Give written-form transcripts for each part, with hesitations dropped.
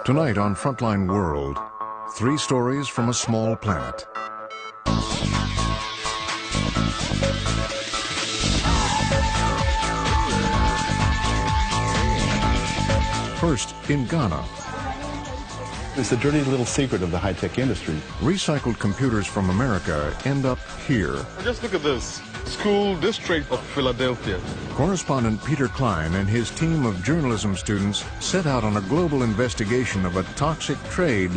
Tonight on Frontline World, 3 stories from a small planet. First, in Ghana. It's the dirty little secret of the high-tech industry. Recycled computers from America end up here. Just look at this. School District of Philadelphia. Correspondent Peter Klein and his team of journalism students set out on a global investigation of a toxic trade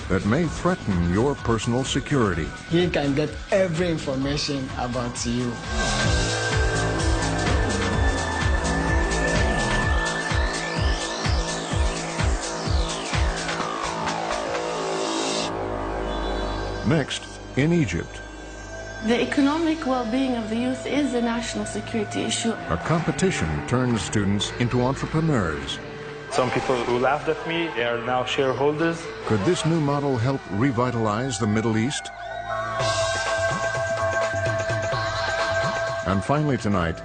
that may threaten your personal security. He can get every information about you. Next, in Egypt. The economic well-being of the youth is a national security issue. A competition turns students into entrepreneurs. Some people who laughed at me are now shareholders. Could this new model help revitalize the Middle East? And finally tonight,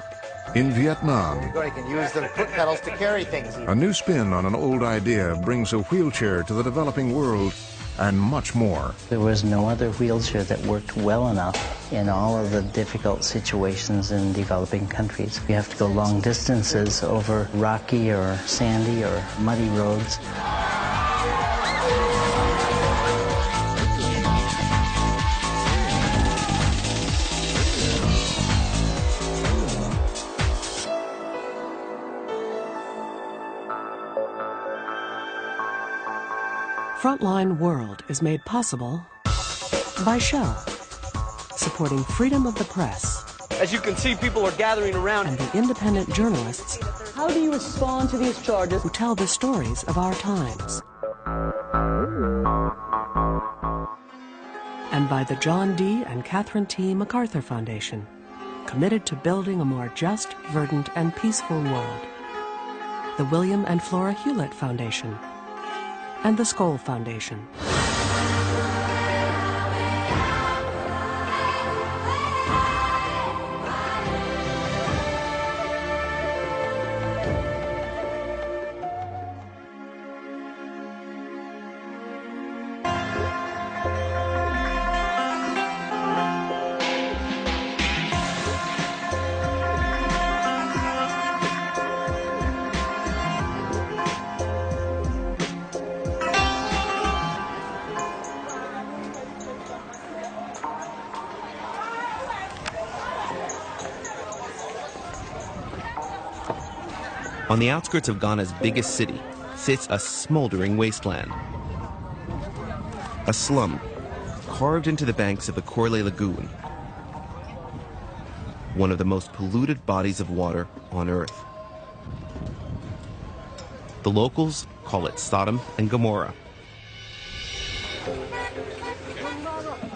in Vietnam. You can use the foot pedals to carry things. A new spin on an old idea brings a wheelchair to the developing world, and much more. There was no other wheelchair that worked well enough in all of the difficult situations in developing countries. You have to go long distances over rocky or sandy or muddy roads. Frontline World is made possible by Shell, supporting freedom of the press. As you can see, people are gathering around. And the independent journalists. How do you respond to these charges? Who tell the stories of our times. And by the John D. and Catherine T. MacArthur Foundation, committed to building a more just, verdant, and peaceful world. The William and Flora Hewlett Foundation, and the Skoll Foundation. On the outskirts of Ghana's biggest city sits a smoldering wasteland. A slum carved into the banks of the Korle Lagoon, one of the most polluted bodies of water on Earth. The locals call it Sodom and Gomorrah.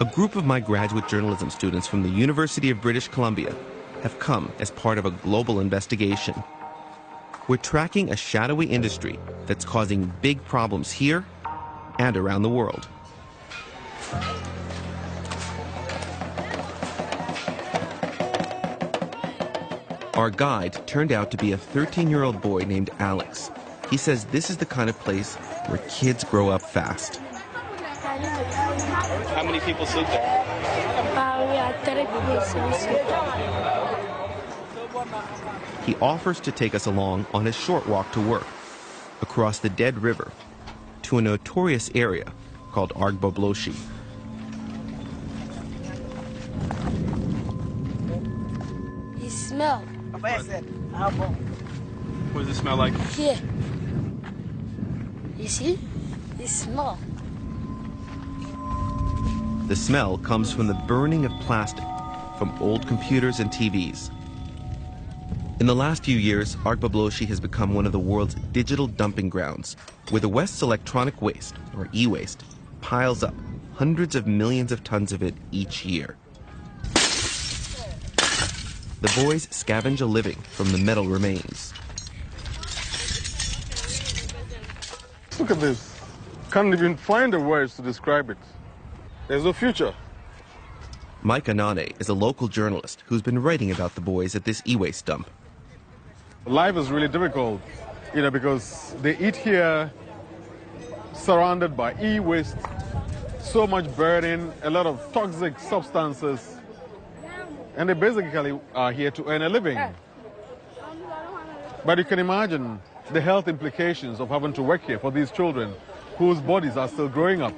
A group of my graduate journalism students from the University of British Columbia have come as part of a global investigation. We're tracking a shadowy industry that's causing big problems here and around the world. Our guide turned out to be a 13-year-old boy named Alex. He says this is the kind of place where kids grow up fast. How many people sleep there? He offers to take us along on a short walk to work, across the Dead River, to a notorious area called Argbobloshi. It smells. What does it smell like? Here. You see? It smells. The smell comes from the burning of plastic from old computers and TVs. In the last few years, Argbobloshi has become one of the world's digital dumping grounds, where the West's electronic waste, or e-waste, piles up, hundreds of millions of tons of it each year. The boys scavenge a living from the metal remains. Look at this. Can't even find the words to describe it. There's no future. Mike Anane is a local journalist who's been writing about the boys at this e-waste dump. Life is really difficult, because they eat here, surrounded by e-waste, so much burning, a lot of toxic substances, and they basically are here to earn a living. But you can imagine the health implications of having to work here for these children whose bodies are still growing up.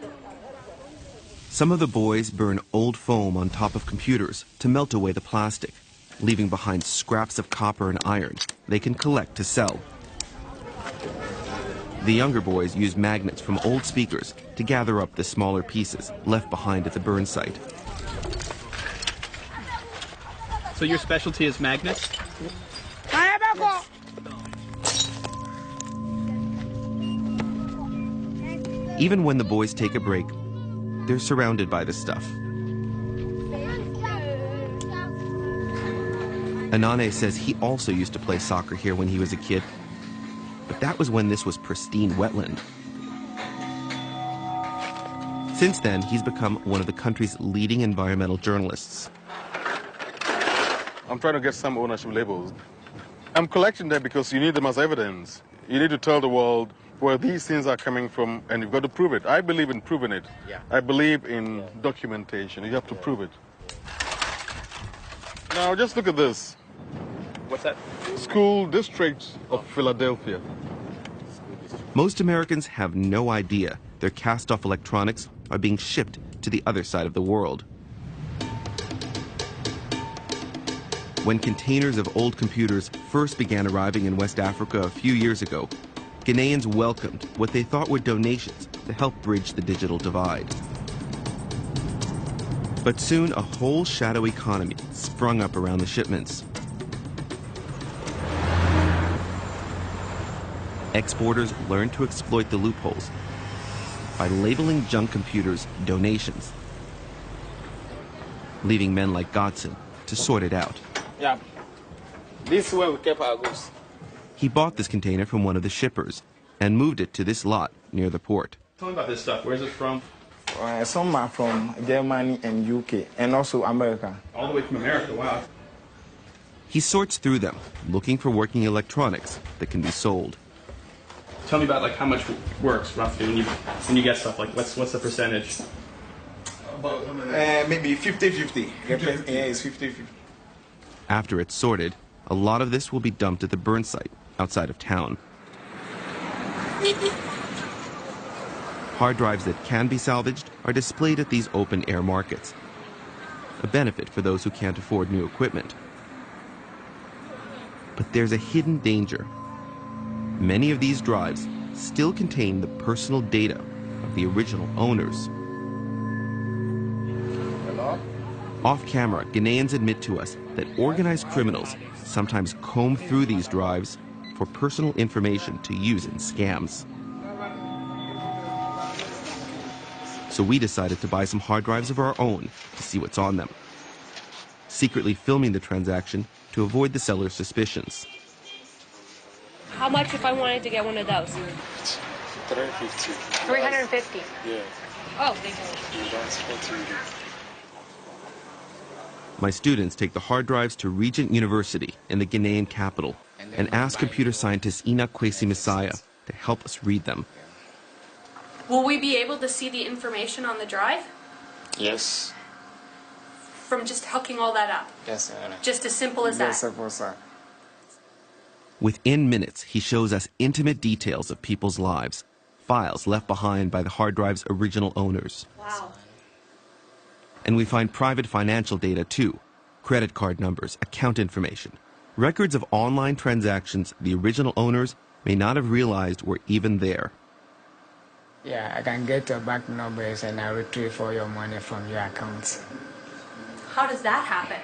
Some of the boys burn old foam on top of computers to melt away the plastic, leaving behind scraps of copper and iron they can collect to sell. The younger boys use magnets from old speakers to gather up the smaller pieces left behind at the burn site. So your specialty is magnets? Even when the boys take a break, they're surrounded by this stuff. Anane says he also used to play soccer here when he was a kid, but that was when this was pristine wetland. Since then, he's become one of the country's leading environmental journalists. I'm trying to get some ownership labels. I'm collecting them because you need them as evidence. You need to tell the world where these things are coming from, and you've got to prove it. I believe in proving it. Yeah. I believe in documentation. You have to prove it. Now, just look at this. What's that? School District of Philadelphia. Most Americans have no idea their cast-off electronics are being shipped to the other side of the world. When containers of old computers first began arriving in West Africa a few years ago, Ghanaians welcomed what they thought were donations to help bridge the digital divide. But soon a whole shadow economy sprung up around the shipments. Exporters learned to exploit the loopholes by labeling junk computers donations, leaving men like Godson to sort it out. Yeah, this is where we kept our goods. He bought this container from one of the shippers and moved it to this lot near the port. Tell me about this stuff. Where's it from? Some are from Germany and UK, and also America. All the way from America, wow. He sorts through them, looking for working electronics that can be sold. Tell me about like how much works roughly when you get stuff. Like what's the percentage? Maybe 50-50. Yeah, it's 50-50. After it's sorted, a lot of this will be dumped at the burn site outside of town. Hard drives that can be salvaged are displayed at these open-air markets, a benefit for those who can't afford new equipment. But there's a hidden danger. Many of these drives still contain the personal data of the original owners. Off camera, Ghanaians admit to us that organized criminals sometimes comb through these drives for personal information to use in scams. So we decided to buy some hard drives of our own to see what's on them, secretly filming the transaction to avoid the seller's suspicions. How much if I wanted to get one of those? 350. 350? Yeah. Oh, thank you. My students take the hard drives to Regent University in the Ghanaian capital and ask computer scientist Ina Kwesi Messiah to help us read them. Will we be able to see the information on the drive? Yes. From just hooking all that up? Yes, just as simple as that? Yes, simple, sir. Within minutes, he shows us intimate details of people's lives, files left behind by the hard drive's original owners. Wow. And we find private financial data too, credit card numbers, account information, records of online transactions the original owners may not have realized were even there. Yeah, I can get your bank numbers and I retrieve all your money from your accounts. How does that happen?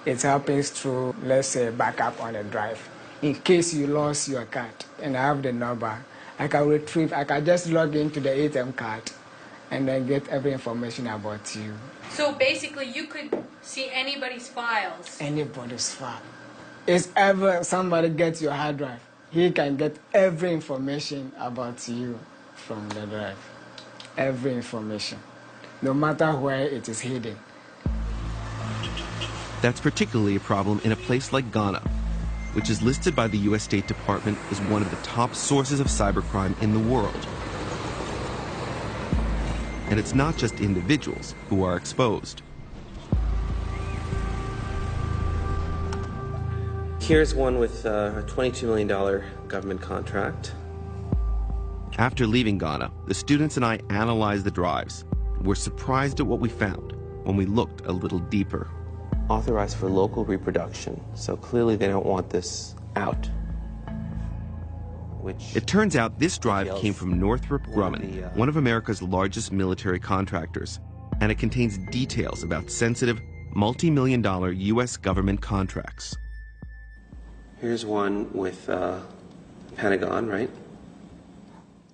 It happens through, let's say, backup on a drive. In case you lost your card and I have the number, I can just log into the ATM card and then get every information about you. So basically you could see anybody's files? Anybody's file. If ever somebody gets your hard drive, he can get every information about you from the drive. Every information, no matter where it is hidden. That's particularly a problem in a place like Ghana, which is listed by the U.S. State Department as one of the top sources of cybercrime in the world. And it's not just individuals who are exposed. Here's one with a $22 million government contract. After leaving Ghana, the students and I analyzed the drives. We're surprised at what we found when we looked a little deeper. Authorized for local reproduction, so clearly they don't want this out. It turns out this drive came from Northrop Grumman, one of America's largest military contractors, and it contains details about sensitive, multi-million-dollar U.S. government contracts. Here's one with Pentagon, right?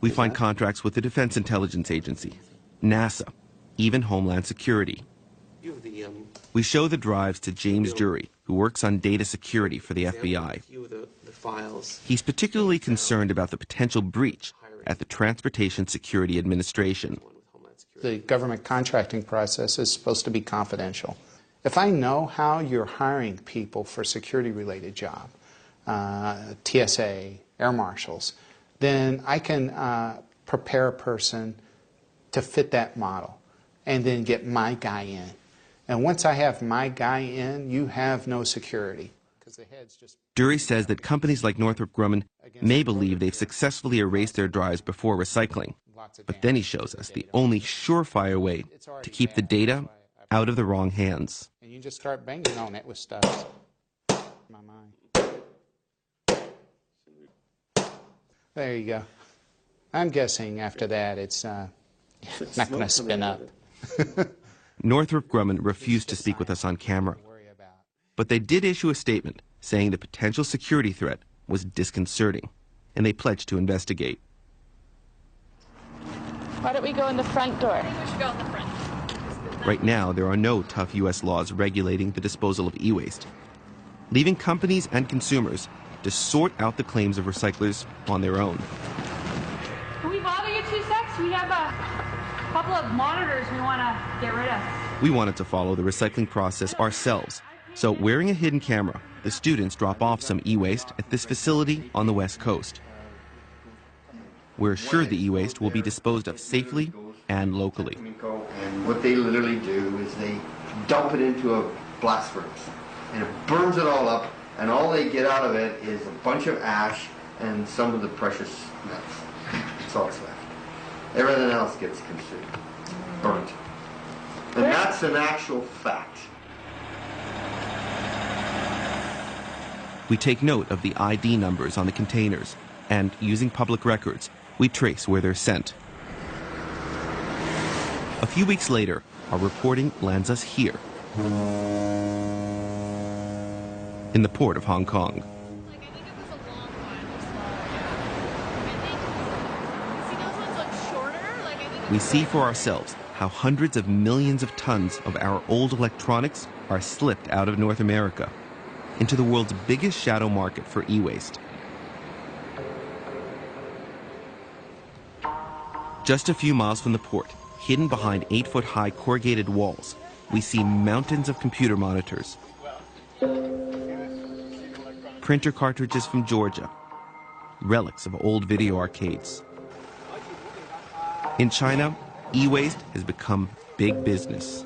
We find contracts with the Defense Intelligence Agency, NASA, even Homeland Security. We show the drives to James Jury, who works on data security for the FBI. He's particularly concerned about the potential breach at the Transportation Security Administration. The government contracting process is supposed to be confidential. If I know how you're hiring people for security-related job, TSA, air marshals, then I can prepare a person to fit that model and then get my guy in. And once I have my guy in, you have no security. Dury says that companies like Northrop Grumman may believe they've successfully erased their drives before recycling. But then he shows us the only surefire way to keep the data out of the wrong hands. And you just start banging on it with stuff. My mind. There you go. I'm guessing after that it's not going to spin up. Northrop Grumman refused to speak with us on camera. But they did issue a statement saying the potential security threat was disconcerting, and they pledged to investigate. Why don't we go in the front door? I think we should go in the front. Right now, there are no tough U.S. laws regulating the disposal of e-waste, leaving companies and consumers to sort out the claims of recyclers on their own. Can we bother you 2 secs? We have a couple of monitors we want to get rid of. We wanted to follow the recycling process ourselves, so wearing a hidden camera, the students drop off some e-waste at this facility on the West Coast. We're assured the e-waste will be disposed of safely and locally. And what they literally do is they dump it into a blast furnace, and it burns it all up, and all they get out of it is a bunch of ash and some of the precious metals. That's all that's left. Everything else gets consumed, burnt. And that's an actual fact. We take note of the ID numbers on the containers, and using public records, we trace where they're sent. A few weeks later, our reporting lands us here, in the port of Hong Kong. We see for ourselves how hundreds of millions of tons of our old electronics are slipped out of North America into the world's biggest shadow market for e-waste. Just a few miles from the port, hidden behind 8-foot-high corrugated walls, we see mountains of computer monitors, printer cartridges from Georgia, relics of old video arcades. In China, e-waste has become big business.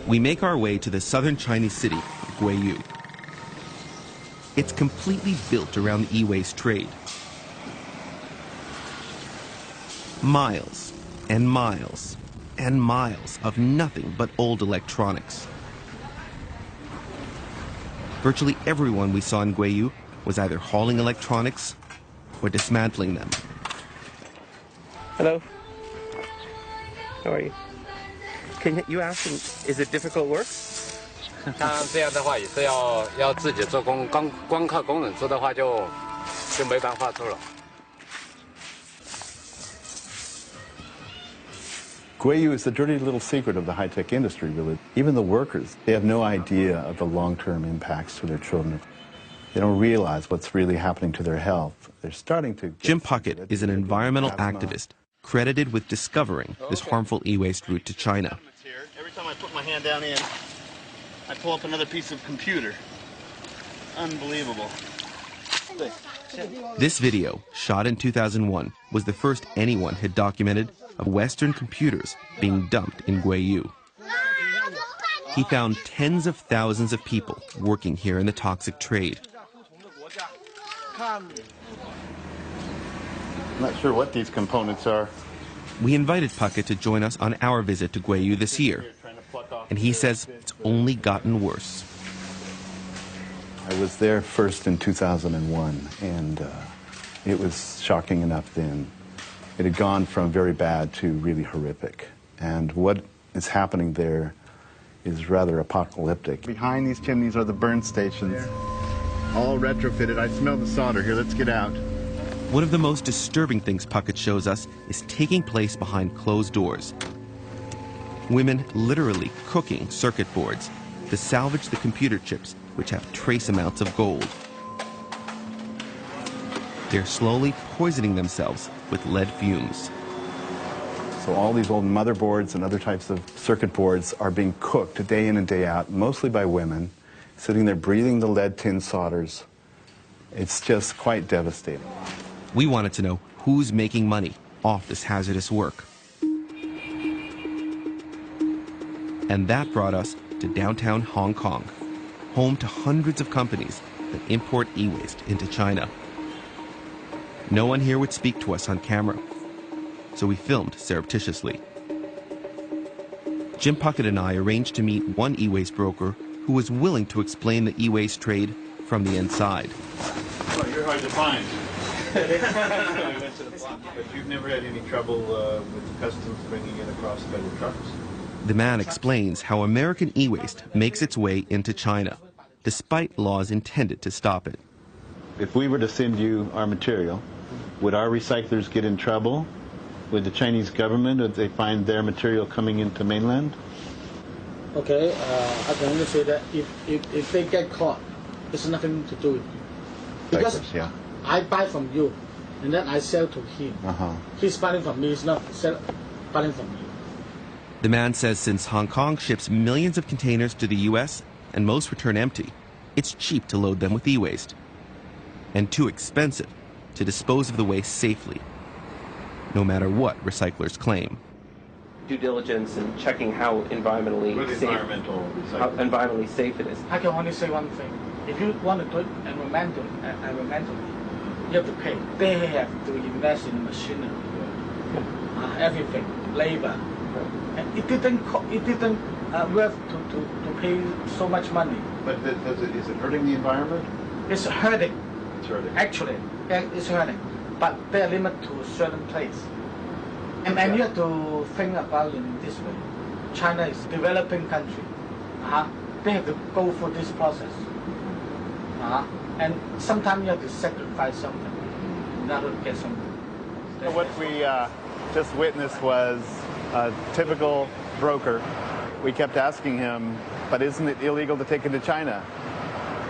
We make our way to the southern Chinese city of Guiyu. It's completely built around the e-waste trade. Miles and miles and miles of nothing but old electronics. Virtually everyone we saw in Guiyu was either hauling electronics or dismantling them. Hello. How are you? Can you ask him, is it difficult work? 像这样的话也是要自己做工，光靠工人做的话就没办法做了。 Guiyu is the dirty little secret of the high-tech industry, really. Even the workers, they have no idea of the long-term impacts to their children. They don't realize what's really happening to their health. They're starting to... Jim Puckett is an environmental activist credited with discovering this harmful e-waste route to China. Every time I put my hand down in, I pull up another piece of computer. Unbelievable. This video, shot in 2001, was the first anyone had documented of Western computers being dumped in Guiyu. He found tens of thousands of people working here in the toxic trade. I'm not sure what these components are. We invited Puckett to join us on our visit to Guiyu this year, and he says it's only gotten worse. I was there first in 2001, and it was shocking enough then. It had gone from very bad to really horrific, and what is happening there is rather apocalyptic. Behind these chimneys are the burn stations, all retrofitted. I smell the solder here. Let's get out. One of the most disturbing things Puckett shows us is taking place behind closed doors. Women literally cooking circuit boards to salvage the computer chips, which have trace amounts of gold. They're slowly poisoning themselves with lead fumes. So all these old motherboards and other types of circuit boards are being cooked day in and day out, mostly by women, sitting there breathing the lead tin solders. It's just quite devastating. We wanted to know who's making money off this hazardous work. And that brought us to downtown Hong Kong, home to hundreds of companies that import e-waste into China. No one here would speak to us on camera, so we filmed surreptitiously. Jim Puckett and I arranged to meet one e-waste broker who was willing to explain the e-waste trade from the inside. Well, you're hard to find. But you've never had any trouble with customs bringing it across federal trucks? The man explains how American e-waste makes its way into China, despite laws intended to stop it. If we were to send you our material, would our recyclers get in trouble with the Chinese government if they find their material coming into mainland? Okay, I can only say that if they get caught, there's nothing to do with you. Because yeah. I buy from you, and then I sell to him. He's buying from me, he's not buying from you. The man says since Hong Kong ships millions of containers to the U.S. and most return empty, it's cheap to load them with e-waste, and too expensive to dispose of the waste safely, no matter what recyclers claim. Due diligence and checking how environmentally safe it is. I can only say one thing. If you want to do it environmentally, you have to pay. They have to invest in machinery, everything, labor. And it didn't worth to pay so much money. But is it hurting the environment? It's hurting. It's hurting. Actually, it's hurting. But they're limited to a certain place. And you have to think about it in this way. China is a developing country. They have to go through this process. And sometimes you have to sacrifice something in order to get something. What we just witnessed was a typical broker. We kept asking him, but isn't it illegal to take it to China?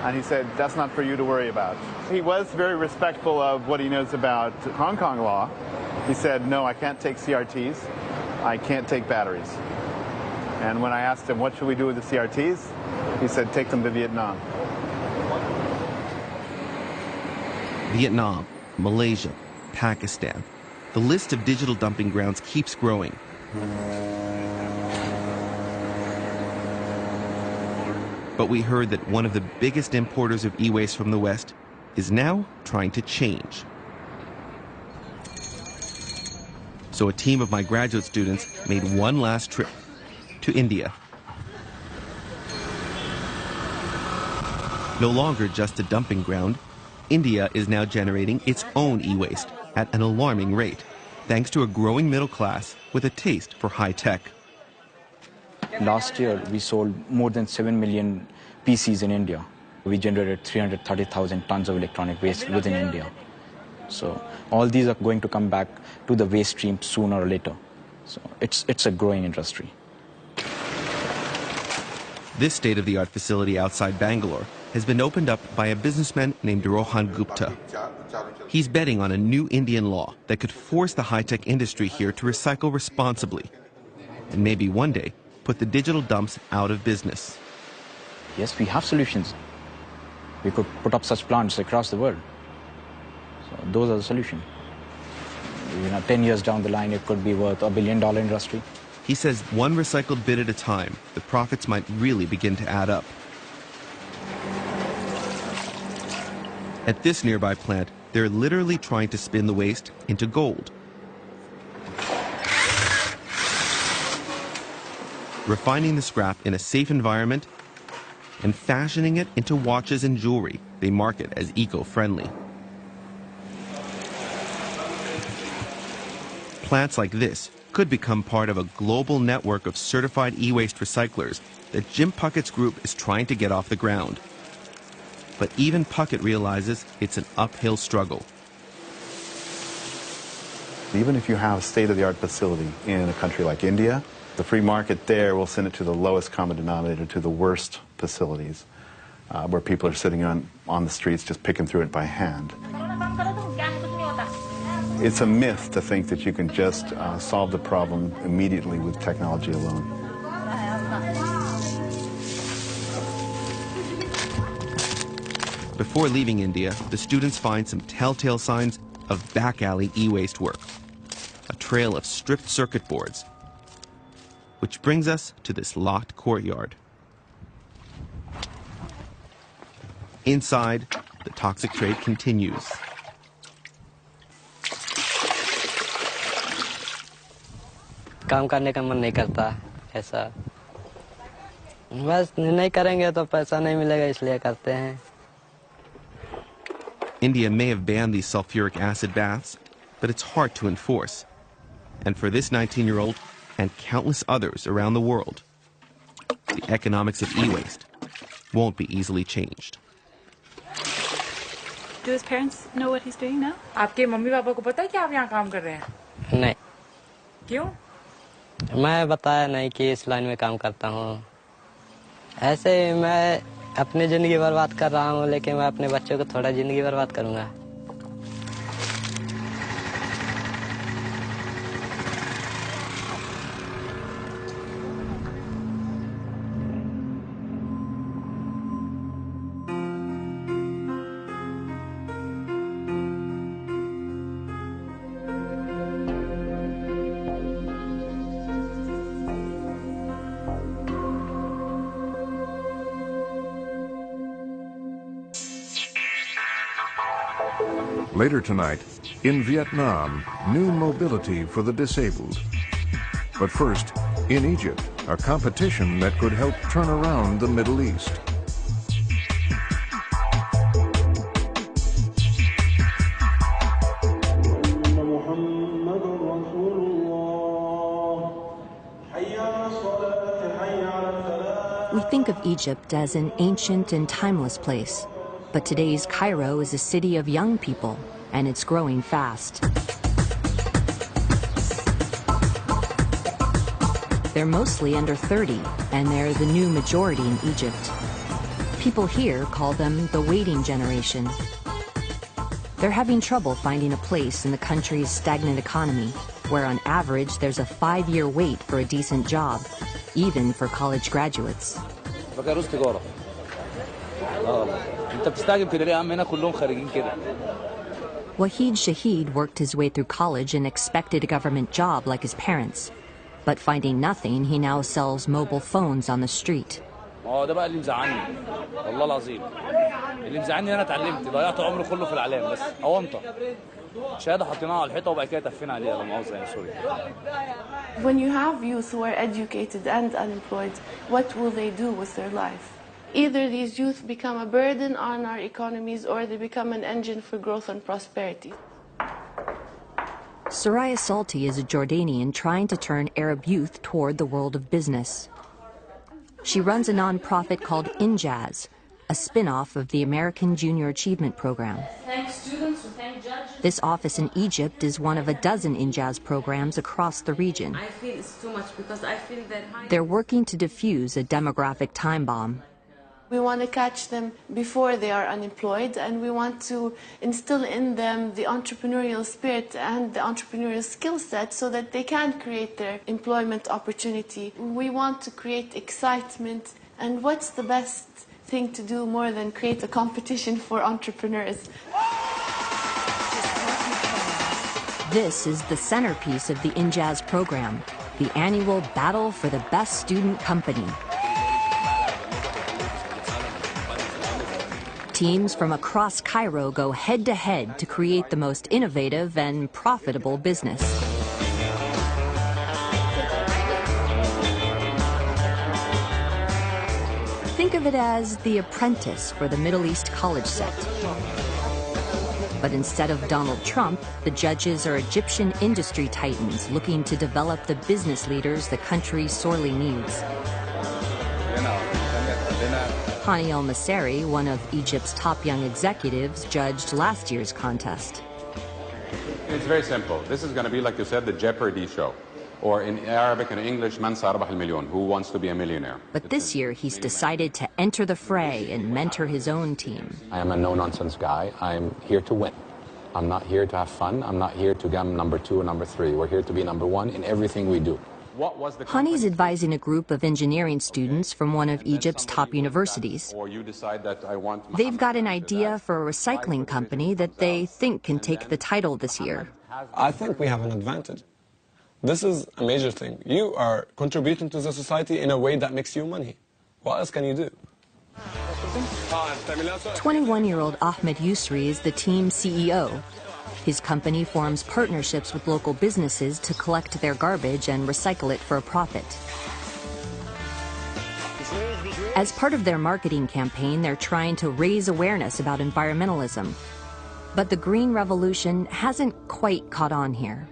And he said, that's not for you to worry about. He was very respectful of what he knows about Hong Kong law. He said, no, I can't take CRTs. I can't take batteries. And when I asked him, what should we do with the CRTs? He said, take them to Vietnam. Vietnam, Malaysia, Pakistan. The list of digital dumping grounds keeps growing. But we heard that one of the biggest importers of e-waste from the West is now trying to change. So a team of my graduate students made one last trip to India. No longer just a dumping ground, India is now generating its own e-waste at an alarming rate, thanks to a growing middle class with a taste for high tech. Last year, we sold more than 7 million PCs in India. We generated 330,000 tons of electronic waste within India. So all these are going to come back to the waste stream sooner or later. So it's a growing industry. This state-of-the-art facility outside Bangalore has been opened up by a businessman named Rohan Gupta. He's betting on a new Indian law that could force the high-tech industry here to recycle responsibly, and maybe one day put the digital dumps out of business. Yes, we have solutions. We could put up such plants across the world. those are the solution. 10 years down the line, it could be worth $1 billion industry. He says one recycled bit at a time, the profits might really begin to add up. At this nearby plant, they're literally trying to spin the waste into gold. Refining the scrap in a safe environment and fashioning it into watches and jewelry they market as eco-friendly. Plants like this could become part of a global network of certified e-waste recyclers that Jim Puckett's group is trying to get off the ground. But even Puckett realizes it's an uphill struggle. Even if you have a state-of-the-art facility in a country like India, the free market there will send it to the lowest common denominator, to the worst facilities, where people are sitting on the streets just picking through it by hand. It's a myth to think that you can just solve the problem immediately with technology alone. Before leaving India, the students find some telltale signs of back-alley e-waste work. A trail of stripped circuit boards. Which brings us to this locked courtyard. Inside, the toxic trade continues. काम करने का मन नहीं करता ऐसा बस नहीं करेंगे तो पैसा नहीं मिलेगा इसलिए करते हैं. India may have banned these sulfuric acid baths, but it's hard to enforce. And for this 19-year-old and countless others around the world, the economics of e-waste won't be easily changed. Do his parents know what he's doing now? आपके mummy papa को पता है कि आप यहाँ काम कर रहे हैं? नहीं. क्यों? मैं बताया नहीं कि इस लाइन में काम करता हूँ. ऐसे मैं अपनी जिंदगी बर्बाद कर रहा हूँ, लेकिन मैं अपने बच्चों को थोड़ा जिंदगी बर्बाद करूँगा. Later tonight, in Vietnam, new mobility for the disabled. But first, in Egypt, a competition that could help turn around the Middle East. We think of Egypt as an ancient and timeless place. But today's Cairo is a city of young people, and it's growing fast. They're mostly under 30, and they're the new majority in Egypt. People here call them the waiting generation. They're having trouble finding a place in the country's stagnant economy, where on average there's a 5-year wait for a decent job, even for college graduates. Wahid Shahid worked his way through college and expected a government job like his parents. But finding nothing, he now sells mobile phones on the street. When you have youth who are educated and unemployed, what will they do with their life? Either these youth become a burden on our economies or they become an engine for growth and prosperity. Soraya Salti is a Jordanian trying to turn Arab youth toward the world of business. She runs a nonprofit called Injaz, a spin-off of the American Junior Achievement Program. Thank students, thank judges. This office in Egypt is one of a dozen Injaz programs across the region. I feel it's too much because I feel that They're working to defuse a demographic time bomb. We want to catch them before they are unemployed, and we want to instill in them the entrepreneurial spirit and the entrepreneurial skill set so that they can create their employment opportunity. We want to create excitement, and what's the best thing to do more than create a competition for entrepreneurs? This is the centerpiece of the INJAZ program, the annual Battle for the Best Student Company. Teams from across Cairo go head-to-head to create the most innovative and profitable business. Think of it as The Apprentice for the Middle East college set. But instead of Donald Trump, the judges are Egyptian industry titans looking to develop the business leaders the country sorely needs. Hani El-Masari, one of Egypt's top young executives, judged last year's contest. It's very simple. This is going to be, like you said, the Jeopardy show. Or in Arabic and English, Man Sarabah al-Milyon, who wants to be a millionaire. But this year, he's decided to enter the fray and mentor his own team. I am a no-nonsense guy. I'm here to win. I'm not here to have fun. I'm not here to become number 2 or number 3. We're here to be number 1 in everything we do. Hani's advising a group of engineering students from one of Egypt's top universities. They've got an idea for a recycling company that they think can take the title this year. I think we have an advantage. This is a major thing. You are contributing to the society in a way that makes you money. What else can you do? 21-year-old Ahmed Yusri is the team CEO. His company forms partnerships with local businesses to collect their garbage and recycle it for a profit. As part of their marketing campaign, they're trying to raise awareness about environmentalism. But the green revolution hasn't quite caught on here.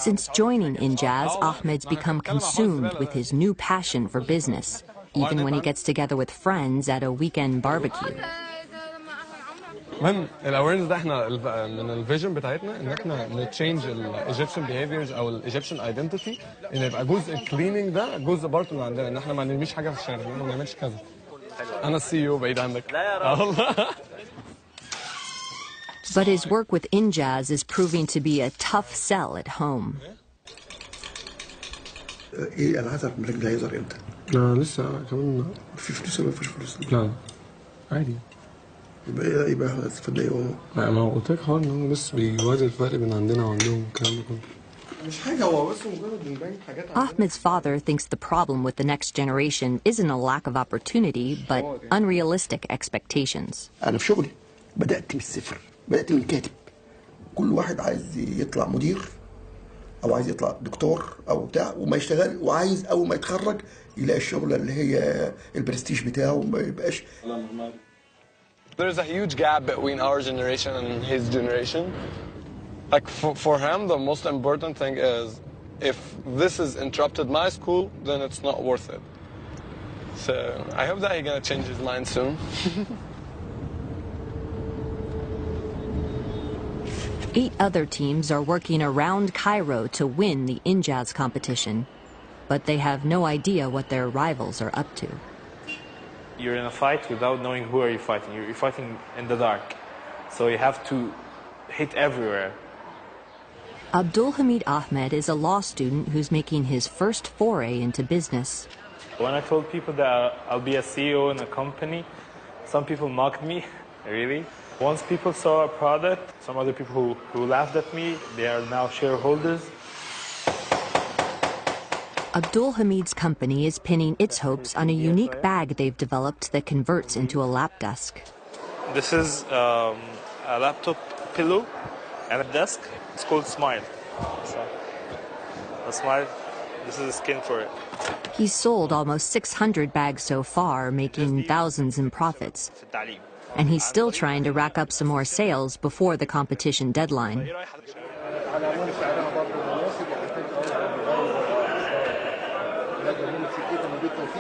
Since joining INJAZ, Ahmed's become consumed with his new passion for business, even when he gets together with friends at a weekend barbecue. المهم الاويرنس ده احنا من الفيجن بتاعتنا ان احنا نتشينج الايجيبشن بيهيفيرز او الايجيبشن ايدنتيتي ان يبقى جزء الكليننج ده جزء برضه من عندنا ان احنا ما نرميش حاجه في الشارع ما نعملش كذا. انا السي او بعيد عنك. لا يا راجل. But his work with INJAZ is proving to be a tough sell at home. ايه العزف الملاك ده هيظهر امتى؟ لا لسه كمان في فلوس ولا مفيش فلوس؟ لا عادي. يبقى احنا استفدنا ايه والله؟ ما هو قلت لك حوار ان هو بس بيوازي الفرق بين عندنا وعندهم الكلام ده كله. مش حاجه هو بس مجرد بنبين حاجات. Ahmed's father thinks the problem with the next generation isn't a lack of opportunity, but unrealistic expectations. انا في شغلي بدات من الصفر، بدات من كاتب. كل واحد عايز يطلع مدير او عايز يطلع دكتور او بتاع وما يشتغل وعايز اول ما يتخرج يلاقي الشغله اللي هي البرستيج بتاعه وما يبقاش. There's a huge gap between our generation and his generation. Like for him, the most important thing is if this has interrupted my school, then it's not worth it. So I hope that he's gonna change his mind soon. 8 other teams are working around Cairo to win the INJAZ competition, but they have no idea what their rivals are up to. You're in a fight without knowing who are you fighting. You're fighting in the dark. So you have to hit everywhere. Abdul Hamid Ahmed is a law student who's making his first foray into business. When I told people that I'll be a CEO in a company, some people mocked me, really. Once people saw a product, some other people who laughed at me, they are now shareholders. Abdul Hamid's company is pinning its hopes on a unique bag they've developed that converts into a lap desk. This is a laptop pillow and a desk. It's called Smile. So, a Smile, this is the skin for it. He's sold almost 600 bags so far, making thousands in profits. And he's still trying to rack up some more sales before the competition deadline.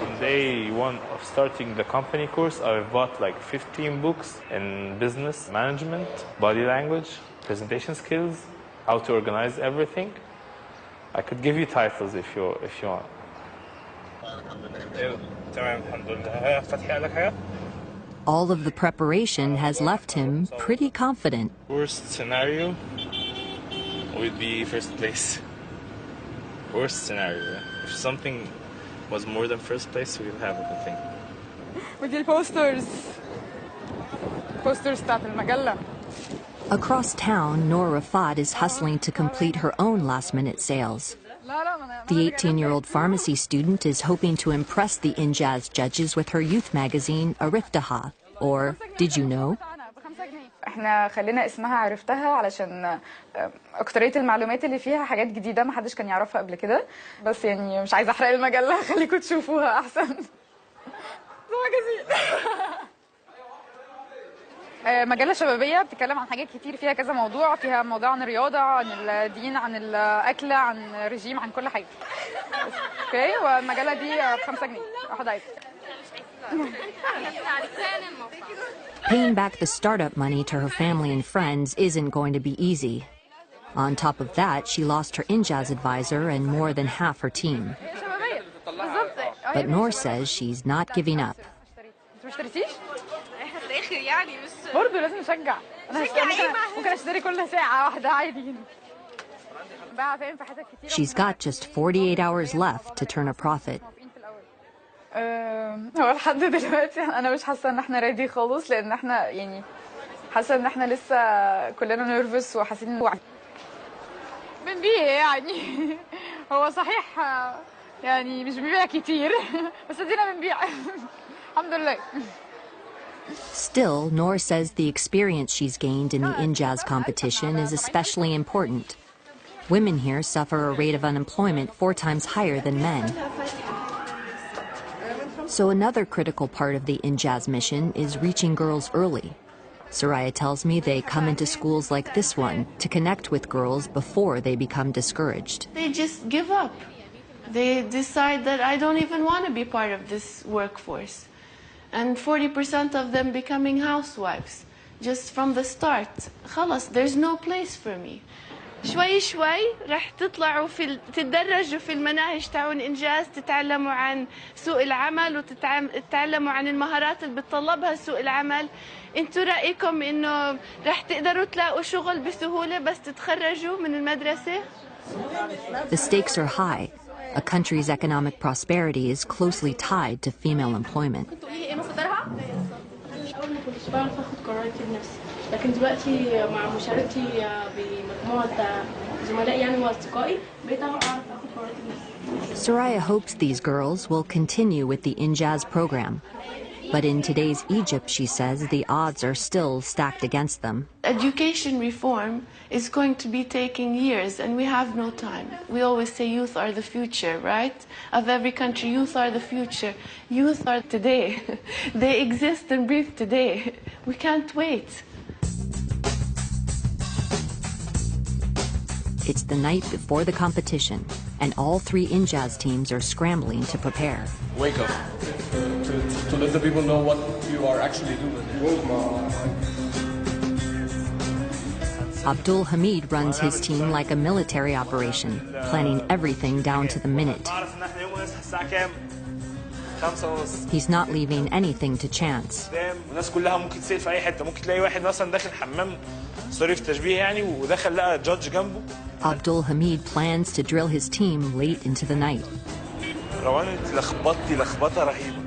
On day 1 of starting the company course, I've bought like 15 books in business management, body language, presentation skills, how to organize everything. I could give you titles if you want. All of the preparation has left him pretty confident. Worst scenario would be first place. Worst scenario. If something was more than first place, we'll have a good thing. ودي البوسترز بتاعت المجلة. Across town, Noor Rafat is hustling to complete her own last-minute sales. The 18-year-old pharmacy student is hoping to impress the Injaz judges with her youth magazine, Ariftaha, or Did You Know? احنا خلينا اسمها عرفتها علشان اكترية المعلومات اللي فيها حاجات جديدة ما حدش كان يعرفها قبل كده، بس يعني مش عايزة احرق المجلة، خليكم تشوفوها احسن. مجلة شبابية بتتكلم عن حاجات كتير، فيها كذا موضوع، فيها موضوع عن الرياضة، عن الدين، عن الأكل، عن الرجيم، عن كل حاجة. اوكي، والمجلة دي ب5 جنيه واحد عايز. Paying back the startup money to her family and friends isn't going to be easy. On top of that, she lost her Injaz advisor and more than half her team. But Noor says she's not giving up. برضه لازم نشجع. أنا ممكن أشتري كل ساعة واحدة عادي. She's got just 48 hours left to turn a profit. هو لحد دلوقتي أنا مش حاسة إن إحنا ريدي خالص، لأن إحنا يعني حاسة إن إحنا لسه كلنا نيرفس وحاسين إن بنبيع يعني. هو صحيح يعني مش بنبيع كتير بس ادينا بنبيع. الحمد لله. Still, Noor says the experience she's gained in the Injaz competition is especially important. Women here suffer a rate of unemployment 4 times higher than men. So another critical part of the Injaz mission is reaching girls early. Soraya tells me they come into schools like this one to connect with girls before they become discouraged. They just give up. They decide that I don't even want to be part of this workforce. And 40% of them becoming housewives just from the start. خلاص, there's no place for me. شوي شوي رح تطلعوا تتدرجوا في المناهج تاعون إنجاز، تتعلموا عن سوق العمل وتتعلموا عن المهارات اللي بتطلبها سوق العمل. انتوا رأيكم إنه رح تقدروا تلاقوا شغل بسهولة بس تتخرجوا من المدرسة؟ The stakes are high. A country's economic prosperity is closely tied to female employment. لكن دلوقتي مع مشاركتي بمجموعة زملاء يعني واصدقائي بقيت اعرف اخد قراراتي بنفسي. Soraya hopes these girls will continue with the Injaz program. But in today's Egypt, she says, the odds are still stacked against them. Education reform is going to be taking years, and we have no time. We always say youth are the future, right? Of every country, youth are the future. Youth are today. They exist and breathe today. We can't wait. It's the night before the competition, and all 3 Injaz teams are scrambling to prepare. Wake up. To let the people know what you are actually doing. Abdul Hamid runs his team like a military operation, planning everything down to the minute. He's not leaving anything to chance. الناس كلها ممكن تسال في اي حته، ممكن تلاقي واحد مثلا داخل حمام سوري في تشبيه يعني ودخل لقى جادج جنبه. Abdul Hamid plans to drill his team late into the night. روان انت لخبطتي لخبطه رهيبه.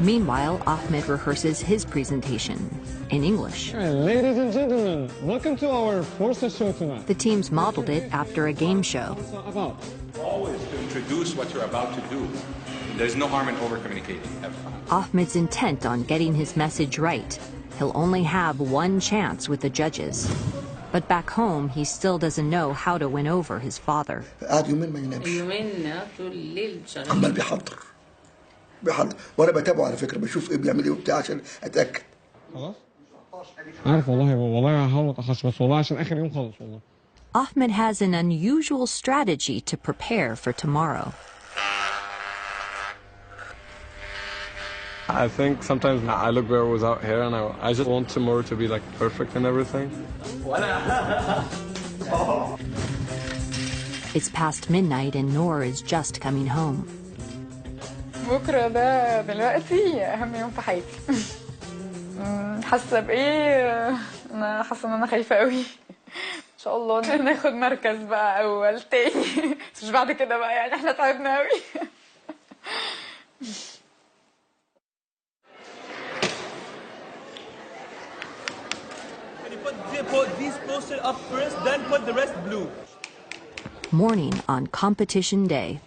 Meanwhile, Ahmed rehearses his presentation in English. Ladies and gentlemen, welcome to our first show tonight. The teams modeled it after a game show. Always to introduce what you're about to do. There's no harm in over-communicating ever. Ahmed's intent on getting his message right. He'll only have one chance with the judges. But back home, he still doesn't know how to win over his father. قاعد يومين ما ينامش. طول الليل عمال بيحضر وانا بتابعه على فكره، بشوف ايه بيعمل ايه وبتاع عشان اتاكد. خلاص؟ عارف والله هحاول ما اتاخرش بس والله عشان اخر يوم خالص والله. Ahmed has an unusual strategy to prepare for tomorrow. I think sometimes I look better without hair, and I just want tomorrow to be like perfect and everything. It's past midnight and Noor is just coming home. بكرة ده دلوقتي أهم يوم في حياتي. حاسة بإيه؟ أنا حاسة إن أنا خايفة قوي. إن شاء الله ناخد مركز بقى أول تاني، بس مش بعد كده بقى يعني إحنا تعبنا قوي. put these posters up first, then put the rest blue. Morning on competition day.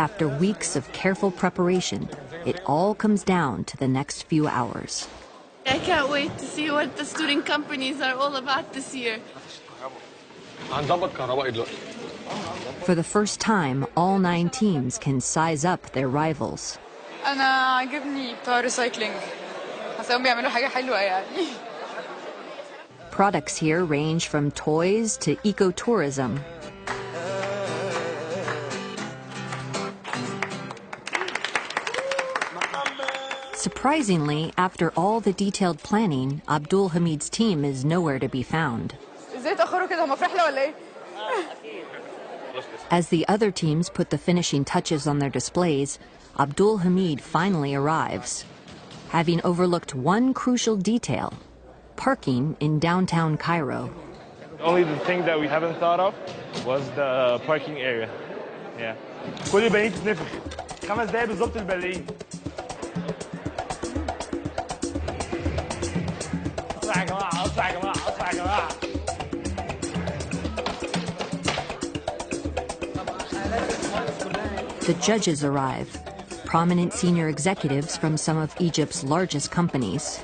After weeks of careful preparation, it all comes down to the next few hours. I can't wait to see what the student companies are all about this year. For the first time, all 9 teams can size up their rivals. أنا عاجبني بتوع ريسايكلينج. حاساهم بيعملوا حاجة حلوة يعني. Products here range from toys to ecotourism. Surprisingly, after all the detailed planning, Abdul Hamid's team is nowhere to be found. إزاي تأخروا كده هم في رحلة ولا إيه؟ As the other teams put the finishing touches on their displays, Abdul Hamid finally arrives, having overlooked one crucial detail: parking in downtown Cairo. Only the thing that we haven't thought of was the parking area. Yeah. كل البنين تتنفخ. 5 دقايق بالظبط البلايين. اطلع يا جماعة، اطلع يا جماعة، اطلع يا جماعة. The judges arrive, prominent senior executives from some of Egypt's largest companies.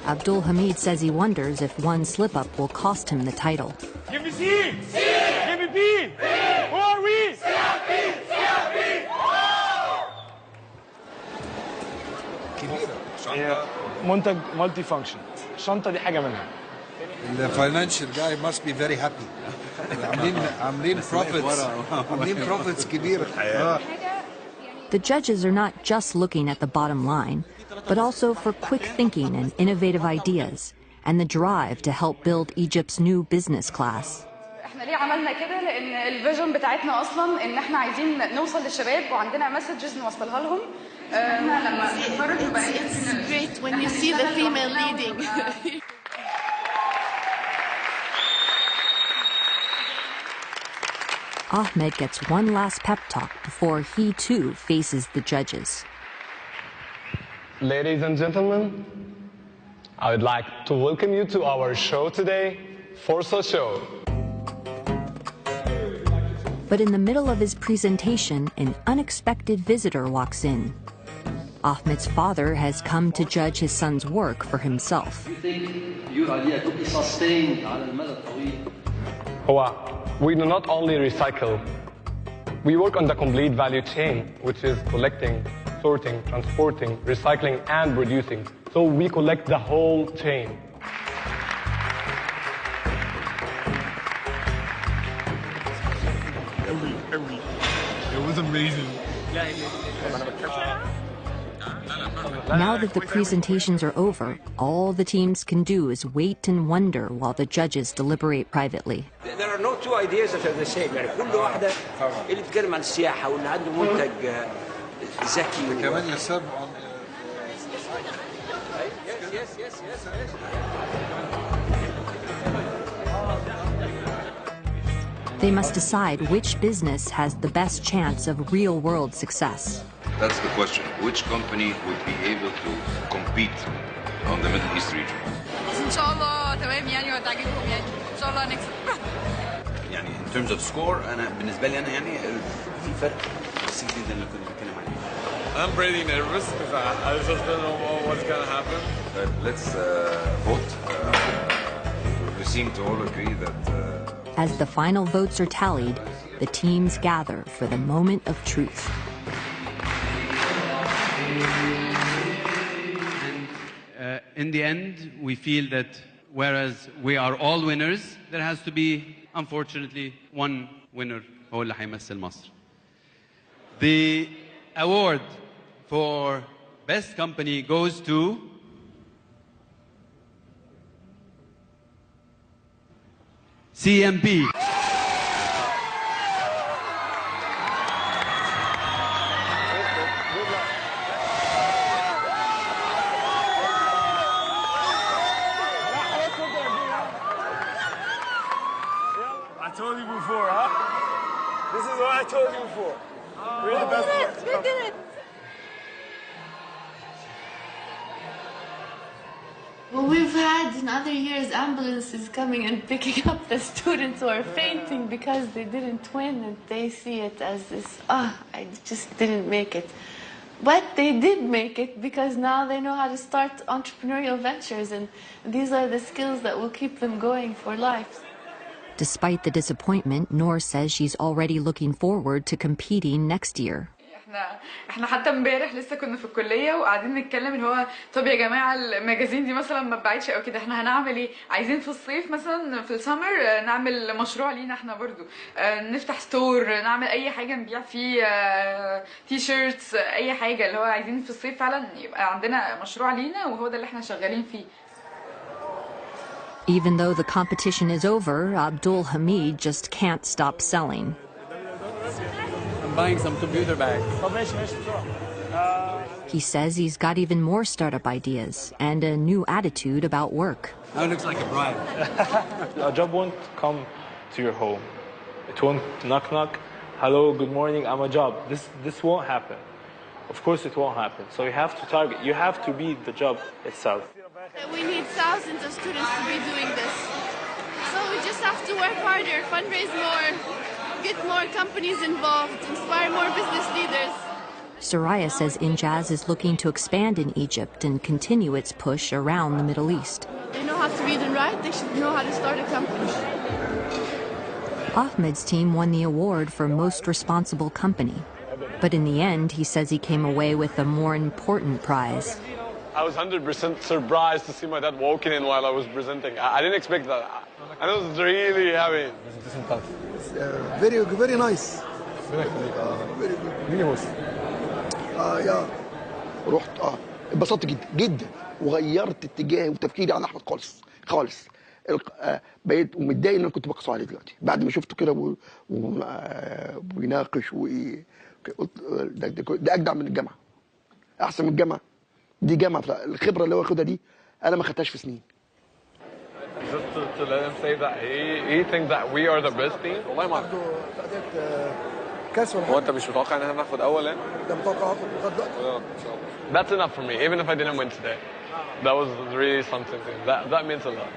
Abdul Hamid says he wonders if one slip-up will cost him the title. Give me C! Give me B! Who are we? منتج مالتي فانكشن. الشنطة دي حاجة منها. The financial guy must be very happy. عاملين profits كبيرة. The judges are not just looking at the bottom line, but also for quick thinking and innovative ideas, and the drive to help build Egypt's new business class. احنا ليه عملنا كده؟ لأن الفيجن بتاعتنا أصلاً إن احنا عايزين نوصل للشباب وعندنا مسجز نوصلها لهم. احنا لما نتفرج It's great when you see the female leading. Ahmed gets one last pep talk before he too faces the judges. Ladies and gentlemen, I would like to welcome you to our show today, Forza Show. But in the middle of his presentation, an unexpected visitor walks in. Ahmed's father has come to judge his son's work for himself. We do not only recycle, we work on the complete value chain, which is collecting, sorting, transporting, recycling, and producing. So we collect the whole chain. It was amazing. Now that the presentations are over, all the teams can do is wait and wonder while the judges deliberate privately. There are no two ideas that are the same. يعني كل واحدة اللي بتتكلم عن السياحة واللي عنده منتج ذكي. كمان يسب عن. Yes. They must decide which business has the best chance of real-world success. That's the question. Which company would be able to compete on the Middle East region? إن شاء الله تمام يعني وتعجبهم يعني إن شاء الله نكسب. يعني in terms of score أنا بالنسبة لي أنا يعني في فرق بسيط جدا اللي كنت بتكلم عليه. I'm pretty nervous because I just don't know what's gonna happen. Let's vote. We seem to all agree that. As the final votes are tallied, the teams gather for the moment of truth. In the end, we feel that whereas we are all winners, there has to be, unfortunately, one winner هو اللي هيمثل مصر. The award for best company goes to CMP. told you before, huh? This is what I told you before. We're the best. We did it. Well, we've had in other years ambulances coming and picking up the students who are fainting because they didn't win, and they see it as this, I just didn't make it. But they did make it because now they know how to start entrepreneurial ventures, and these are the skills that will keep them going for life. Despite the disappointment, Noor says she's already looking forward to competing next year. احنا حتى امبارح لسه كنا في الكليه وقاعدين نتكلم اللي هو طب يا جماعه المجازين دي مثلا ما اتباعتش او كده، احنا هنعمل ايه؟ عايزين في الصيف مثلا في السمر نعمل مشروع لينا احنا برضو، نفتح ستور، نعمل اي حاجه نبيع فيه تي شيرتس، اي حاجه اللي هو عايزين في الصيف فعلا يبقى عندنا مشروع لينا، وهو ده اللي احنا شغالين فيه. Even though the competition is over, Abdul Hamid just can't stop selling. I'm buying some computer bags. He says he's got even more startup ideas and a new attitude about work. That looks like a bribe. A job won't come to your home. It won't knock knock. Hello, good morning, I'm a job. This won't happen. Of course it won't happen. So you have to target, you have to be the job itself. We need thousands of students to be doing this. So we just have to work harder, fundraise more, get more companies involved, inspire more business leaders. Soraya says Injaz is looking to expand in Egypt and continue its push around the Middle East. They know how to read and write, they should know how to start a company. Ahmed's team won the award for Most Responsible Company. But in the end, he says he came away with a more important prize. I was 100% surprised to see my dad walking in while I was presenting. I didn't expect that. And it was really heavy. Very nice. Very good. يا رحت اتبسطت جدا وغيرت اتجاهي وتفكيري عن احمد خالص بقيت ومتضايق ان انا كنت بقصه عليه دلوقتي بعد ما شفته كده وبيناقش قلت ده اجدع من الجامعه، احسن من الجامعه. دي جامعه، الخبره اللي هو واخدها دي انا ما خدتهاش في سنين. Just to let him say that he thinks that we are the best team. والله ما كاس ولا هو انت مش متوقع ان احنا ناخد اول يعني؟ ده متوقع اخد لغايه دلوقتي. That's enough for me, even if I didn't win today. That was really something. That means a lot.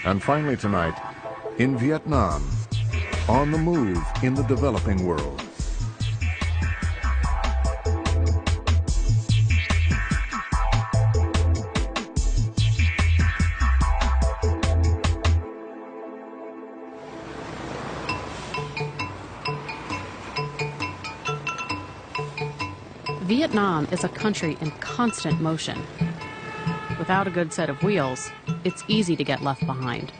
And finally tonight, in Vietnam, on the move in the developing world. Vietnam is a country in constant motion. Without a good set of wheels, it's easy to get left behind.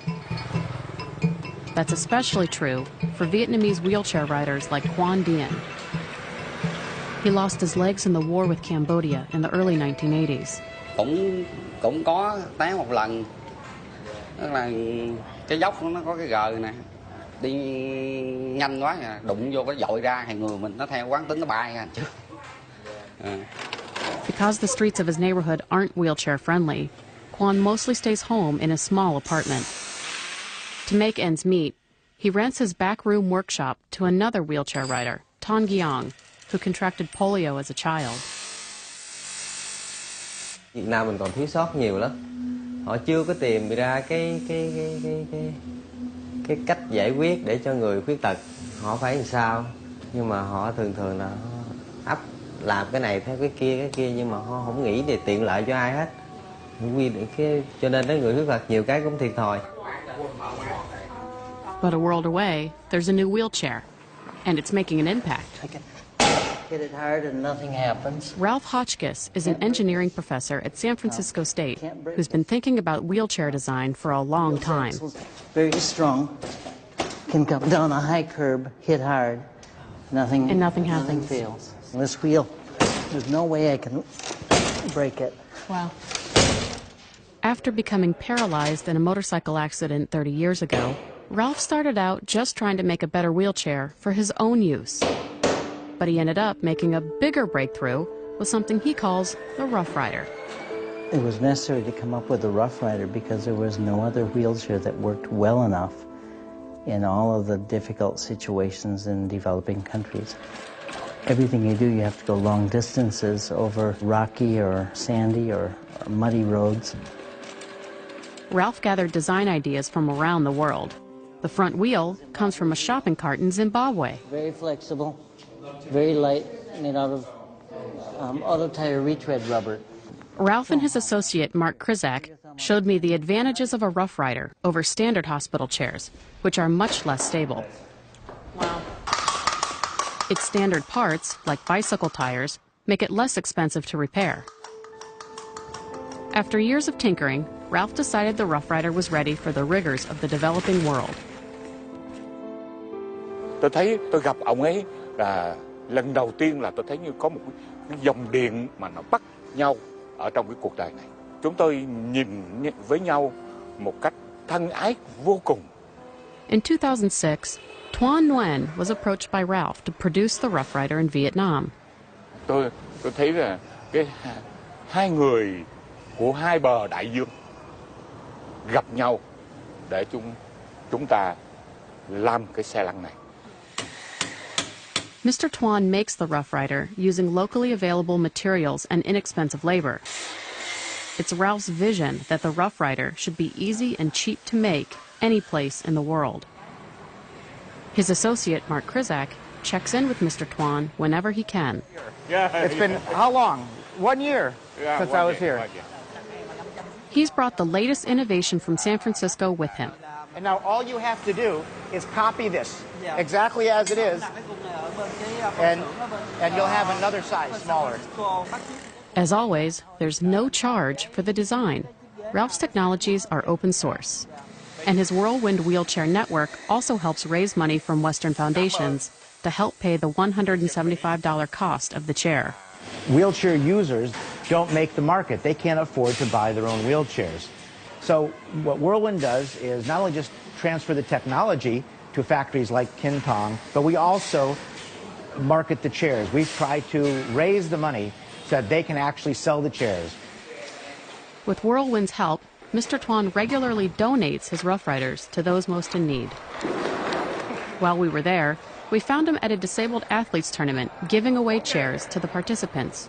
That's especially true for Vietnamese wheelchair riders like Quan Dien. He lost his legs in the war with Cambodia in the early 1980s. Cũng có té một lần. Tức là cái dốc nó có cái gờ nè. Đi nhanh quá đụng vô cái dội ra thì người mình nó theo quán tính nó bay ra trước. Because the streets of his neighborhood aren't wheelchair friendly, Quan mostly stays home in a small apartment. To make ends meet, he rents his backroom workshop to another wheelchair rider, Ton Giang, who contracted polio as a child. Việt Nam mình còn thiếu sót nhiều lắm. Họ chưa có tìm ra cái cách giải quyết để cho người khuyết tật. Họ phải làm sao? Nhưng mà họ thường là làm cái này theo cái kia nhưng mà họ không nghĩ về tiện lợi cho ai hết. Cho nên đến người khuyết tật nhiều cái cũng thiệt thòi. But a world away, there's a new wheelchair, and it's making an impact. Hit it hard and nothing happens. Ralph Hotchkiss is an engineering professor at San Francisco State who's been thinking about wheelchair design for a long time. Very strong. Can come down a high curb, hit hard. Nothing happens. Nothing fails. This wheel, there's no way I can break it. Wow. After becoming paralyzed in a motorcycle accident 30 years ago, Ralph started out just trying to make a better wheelchair for his own use. But he ended up making a bigger breakthrough with something he calls the Rough Rider. It was necessary to come up with a Rough Rider because there was no other wheelchair that worked well enough in all of the difficult situations in developing countries. Everything you do, you have to go long distances over rocky or sandy or muddy roads. Ralph gathered design ideas from around the world. The front wheel comes from a shopping cart in Zimbabwe. Very flexible, very light, made out of auto tire retread rubber. Ralph and his associate Mark Krizak showed me the advantages of a Rough Rider over standard hospital chairs, which are much less stable. Wow. Its standard parts, like bicycle tires, make it less expensive to repair. After years of tinkering, Ralph decided the Rough Rider was ready for the rigors of the developing world. Tôi thấy tôi gặp ông ấy là lần đầu tiên là tôi thấy như có một cái dòng điện mà nó bắt nhau ở trong cái cuộc đời này. Chúng tôi nhìn với nhau một cách thân ái vô cùng. In 2006, Tuan Nguyen was approached by Ralph to produce the Rough Rider in Vietnam. Tôi thấy là cái hai người của hai bờ đại dương gặp nhau để chúng ta làm cái xe lăn này. Mr. Tuan makes the Rough Rider using locally available materials and inexpensive labor. It's Ralph's vision that the Rough Rider should be easy and cheap to make any place in the world. His associate, Mark Krizak, checks in with Mr. Tuan whenever he can. It's been how long? 1 year since I was here. He's brought the latest innovation from San Francisco with him. And now all you have to do is copy this exactly as it is, and you'll have another size smaller. As always, there's no charge for the design. Ralph's technologies are open source. And his Whirlwind Wheelchair Network also helps raise money from Western foundations to help pay the $175 cost of the chair. Wheelchair users don't make the market. They can't afford to buy their own wheelchairs. So what Whirlwind does is not only just transfer the technology to factories like Kin Tong, but we also market the chairs. We try to raise the money so that they can actually sell the chairs. With Whirlwind's help, Mr. Tuan regularly donates his Rough Riders to those most in need. While we were there, we found him at a disabled athletes tournament giving away chairs to the participants,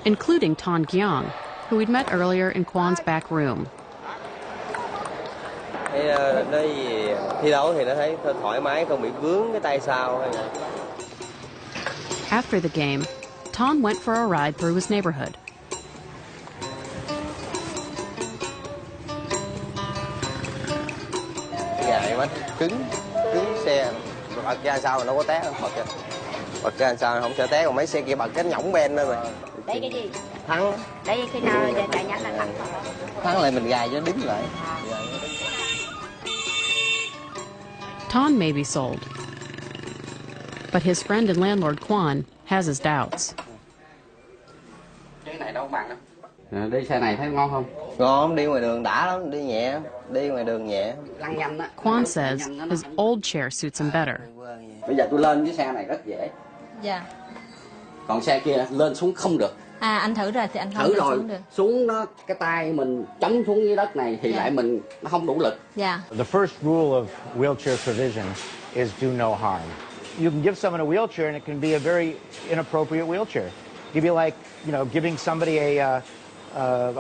including Ton Gyong, who we'd met earlier in Kwan's back room. After the game, Ton went for a ride through his neighborhood. Cứng xe, bật ra sao mà nó có té không? Bật ra sao không sợ té, còn mấy xe kia bật cái nhõng ben thôi mà. Đấy cái gì? Thắng. Đấy khi nào chạy nhanh là thắng. Thắng lại mình gài cho đứng lại. Ton may be sold, but his friend and landlord Kwan has his doubts. Cái này đâu bằng đâu. Đi xe này thấy ngon không? Ngon, đi ngoài đường đã lắm, đi nhẹ, đi ngoài đường nhẹ. Kwan says his old chair suits him better. Bây giờ tôi lên cái xe này rất dễ. Dạ. Còn xe kia lên xuống không được. À anh thử rồi thì anh không thử lên rồi, xuống được. Xuống nó cái tay mình chống xuống dưới đất này thì lại mình nó không đủ lực. Yeah. The first rule of wheelchair provision is do no harm. You can give someone a wheelchair and it can be a very inappropriate wheelchair. It can be like, giving somebody a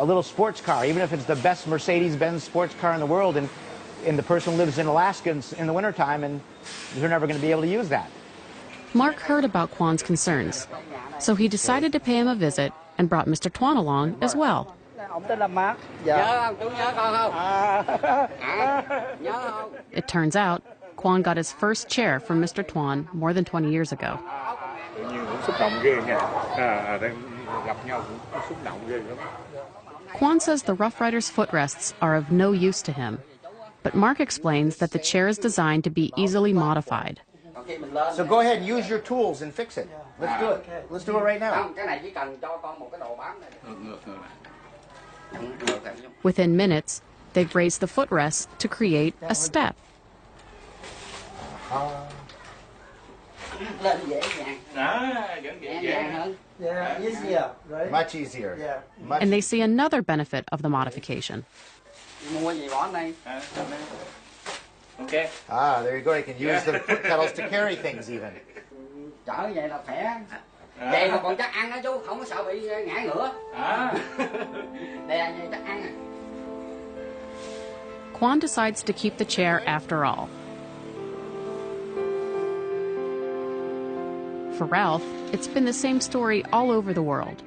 little sports car, even if it's the best Mercedes-Benz sports car in the world, and the person lives in Alaska in the wintertime, and they're never going to be able to use that. Mark heard about Kwan's concerns, so he decided to pay him a visit and brought Mr. Tuan along as well. It turns out, Kwan got his first chair from Mr. Tuan more than 20 years ago. Kwan says the Rough Rider's footrests are of no use to him, but Mark explains that the chair is designed to be easily modified. So go ahead and use your tools and fix it. Let's do it. Let's do it right now. Within minutes, they've raised the footrest to create a step. Yeah, easier, right? Much easier. Yeah. And they see another benefit of the modification. Okay. Ah, there you go. You can use the foot pedals to carry things even. Quan decides to keep the chair after all. For Ralph, it's been the same story all over the world.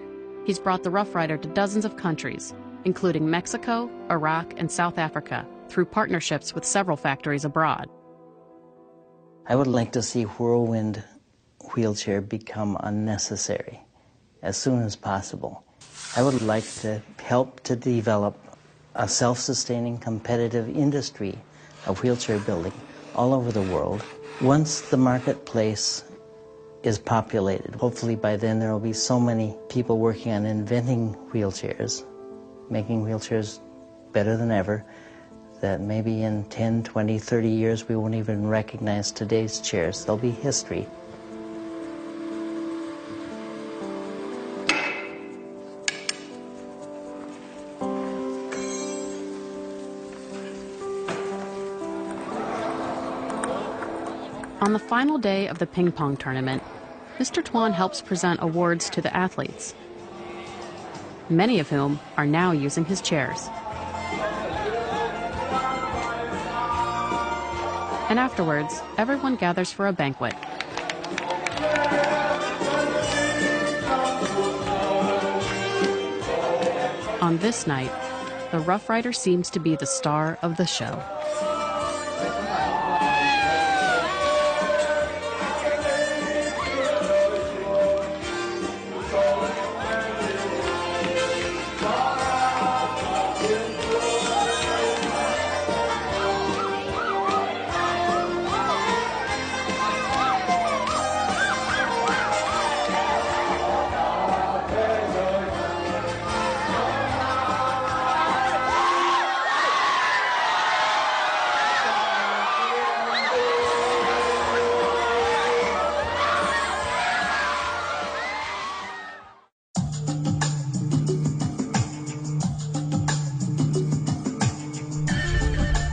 He's brought the Rough Rider to dozens of countries, including Mexico, Iraq, and South Africa, through partnerships with several factories abroad. I would like to see Whirlwind wheelchair become unnecessary as soon as possible. I would like to help to develop a self-sustaining competitive industry of wheelchair building all over the world. Once the marketplace is populated, hopefully by then there will be so many people working on inventing wheelchairs, making wheelchairs better than ever, that maybe in 10, 20, 30 years we won't even recognize today's chairs. They'll be history. On the final day of the ping pong tournament, Mr. Tuan helps present awards to the athletes, many of whom are now using his chairs. And afterwards, everyone gathers for a banquet. On this night, the Rough Rider seems to be the star of the show.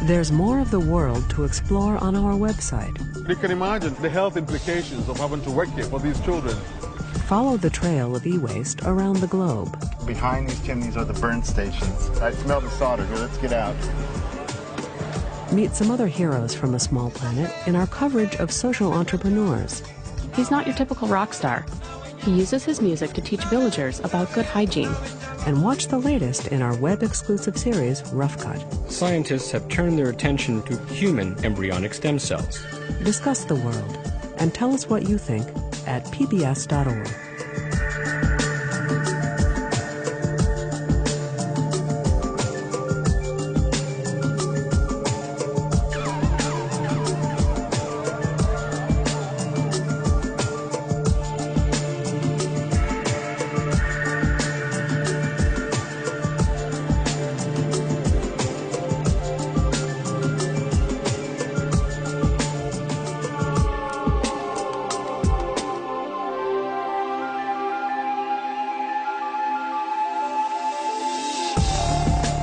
There's more of the world to explore on our website. You can imagine the health implications of having to work here for these children. Follow the trail of e-waste around the globe. Behind these chimneys are the burn stations. I smell the solder here. Let's get out. Meet some other heroes from a small planet in our coverage of social entrepreneurs. He's not your typical rock star. He uses his music to teach villagers about good hygiene. And watch the latest in our web-exclusive series, Rough Cut. Scientists have turned their attention to human embryonic stem cells. Discuss the world and tell us what you think at pbs.org.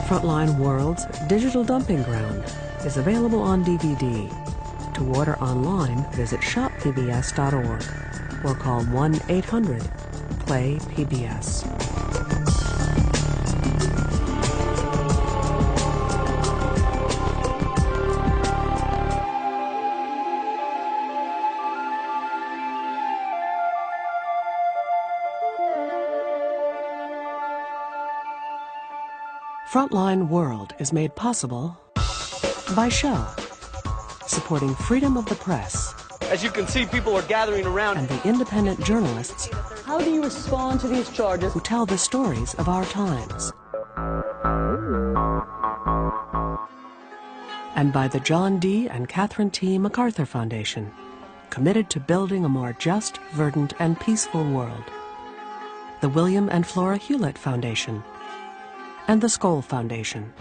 Frontline World's Digital Dumping Ground is available on DVD. To order online, visit shoppbs.org or call 1-800-PLAY-PBS. Frontline World is made possible by Shell, supporting freedom of the press. As you can see, people are gathering around. And the independent journalists. How do you respond to these charges? Who tell the stories of our times. And by the John D. and Catherine T. MacArthur Foundation, committed to building a more just, verdant, and peaceful world. The William and Flora Hewlett Foundation, and the Skoll Foundation.